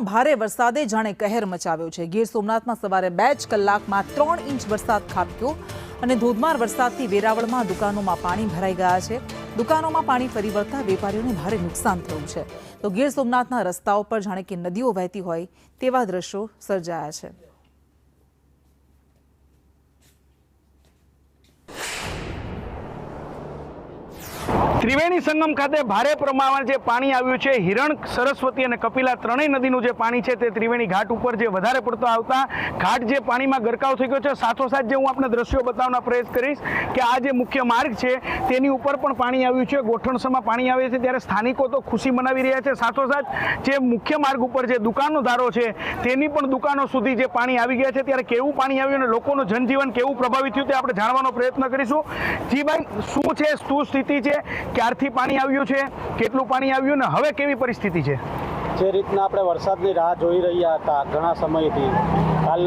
ભારે વરસાદે જાણે કહેર મચાવ્યો છે। ગીર સોમનાથમાં સવારે 2 જ કલાકમાં 3 ઇંચ વરસાદ ખાબક્યો અને ધોધમાર વરસાદથી વેરાવળમાં દુકાનોમાં પાણી ભરાઈ ગયા છે। દુકાનોમાં પાણી ફરી વળતા વેપારીઓને ભારે નુકસાન થયું છે। તો ગીર સોમનાથના રસ્તાઓ પર જાણે કે નદીઓ વહેતી હોય તેવા દ્રશ્યો સર્જાયા છે। ત્રિવેણી સંગમ ખાતે ભારે પ્રમાણમાં જે પાણી આવ્યું છે, હિરણ, સરસ્વતી અને કપિલા ત્રણેય નદીનું જે પાણી છે તે ત્રિવેણી ઘાટ ઉપર જે વધારે પડતો આવતા ઘાટ જે પાણીમાં ગરકાવ થઈ ગયો છે। સાથોસાથ જે હું આપણે દ્રશ્યો બતાવવાનો પ્રયાસ કરીશ કે આ જે મુખ્ય માર્ગ છે તેની ઉપર પણ પાણી આવ્યું છે, ગોઠણસમાં પાણી આવે છે ત્યારે સ્થાનિકો તો ખુશી મનાવી રહ્યા છે। સાથોસાથ જે મુખ્ય માર્ગ ઉપર જે દુકાનોદારો છે તેની પણ દુકાનો સુધી જે પાણી આવી ગયા છે ત્યારે કેવું પાણી આવ્યું અને લોકોનું જનજીવન કેવું પ્રભાવિત થયું તે આપણે જાણવાનો પ્રયત્ન કરીશું। જી ભાઈ, શું છે, શું સ્થિતિ છે, ક્યારથી પાણી આવ્યું છે, કેટલું પાણી આવ્યું ને હવે કેવી પરિસ્થિતિ છે? જે રીતના આપણે વરસાદની રાહ જોઈ રહ્યા હતા ઘણા સમયથી, કાલ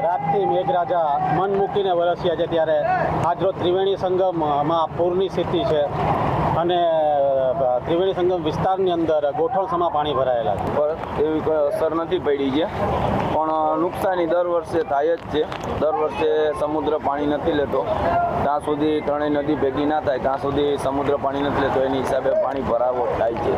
રાતથી મેઘરાજા મન મૂકીને વરસ્યા છે ત્યારે આજરોજ ત્રિવેણી સંગમમાં પૂરની સ્થિતિ છે અને ત્રિવેણી સંગમ વિસ્તારની અંદર ગોઠણસમાં પાણી ભરાયેલા છે। એવી કોઈ અસર નથી પડી છે, પણ નુકસાની દર વર્ષે થાય જ છે। દર વર્ષે સમુદ્ર પાણી નથી લેતો, ત્યાં સુધી ત્રણેય નદી ભેગી ના થાય ત્યાં સુધી સમુદ્ર પાણી નથી લેતો, એની હિસાબે પાણી ભરાવો થાય છે।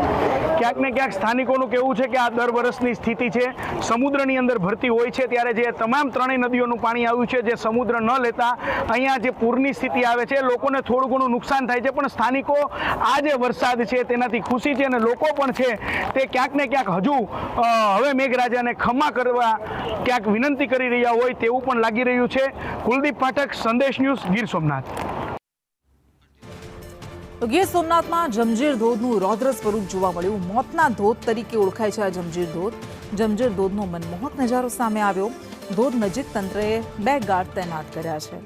ક્યાંક ને ક્યાંક સ્થાનિકોનું કહેવું છે કે આ દર વર્ષની સ્થિતિ છે, સમુદ્રની અંદર ભરતી હોય છે ત્યારે જે તમામ ત્રણેય નદીઓનું પાણી આવ્યું છે જે સમુદ્ર ન લેતા અહીંયા જે પૂરની સ્થિતિ આવે છે, લોકોને થોડું ઘણું નુકસાન થાય છે, પણ સ્થાનિકો આ જે વરસાદ છે તેનાથી ખુશી છે અને લોકો પણ છે તે ક્યાંક ને ક્યાંક હજુ હવે મેઘરાજાને ખમા કરવા ક્યાંક વિનંતી કરી રહ્યા હોય તેવું પણ લાગી રહ્યું છે। કુલદીપ પાઠક, સંદેશ ન્યૂઝ, ગીર સોમનાથ। તો ગીર સોમનાથમાં જમજીર ધોધનું રૌદ્ર સ્વરૂપ જોવા મળ્યું। મોતના ધોધ તરીકે ઓળખાય છે આ જમજીર ધોધ। જમજીર ધોધનો મનમોહક નજારો સામે આવ્યો। ધોધ નજીક તંત્રએ 2 ગાર્ડ તૈનાત કર્યા છે।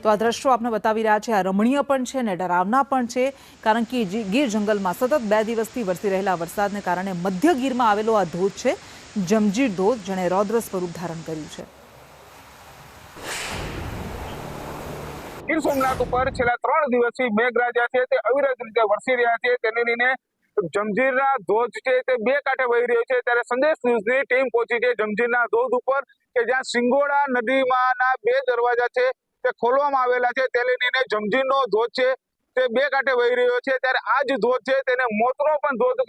તો આ દ્રશ્યો આપણે બતાવી રહ્યા છે, આ રમણીય પણ છે અને ડરાવના પણ છે, કારણ કે ગીર જંગલમાં સતત 2 દિવસથી વરસી રહેલા વરસાદને કારણે મધ્ય ગીરમાં આવેલો આ ધોધ છે જમજીર ધોધ, જેણે રૌદ્ર સ્વરૂપ ધારણ કર્યું છે। ગીર સોમનાથ ઉપર છેલ્લા 3 દિવસથી મેઘરાજા છે તે અવિરત રીતે વરસી રહ્યા છે, તેને લઈને જમજીરના ધોધ છે તે 2 કાંઠે વહી રહ્યો છે। ત્યારે સંદેશ ન્યૂઝની ટીમ પહોંચી છે જમજીરના ધોધ ઉપર કે જ્યાં સિંગોડા નદીમાંના 2 દરવાજા છે તે ખોલવામાં આવેલા છે, તેને લઈને જમજીરનો ધોધ છે તે 2 કાંઠે વહી રહ્યો છે। ત્યારે આ જ ધોધ છે તેને મોતનો પણ ધોધ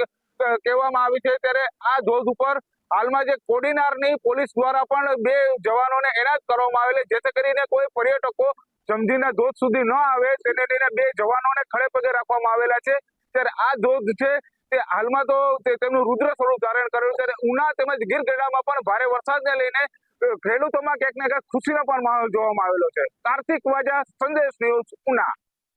કહેવામાં આવે છે। ત્યારે આ ધોધ ઉપર હાલમાં જે કોડીનારની પોલીસ દ્વારા પણ 2 જવાનોને એનાયત કરવામાં આવેલ, જેથી કરીને કોઈ પર્યટકો જમજીરના ધોધ સુધી ન આવે તેને લઈને 2 જવાનોને ખડે પગે રાખવામાં આવેલા છે। ત્યારે આ ધોધ છે તે હાલમાં તો તેમનું રુદ્ર સ્વરૂપ ધારણ કર્યું છે। ઉના તેમજ ગીર ગઢડામાં પણ ભારે વરસાદને લઈને ખેડૂતોમાં ક્યાંક ને ક્યાંક ખુશીનો પણ માહોલ જોવામાં આવેલો છે। કાર્તિક વાજા, સંદેશ ન્યૂઝ, ઉના।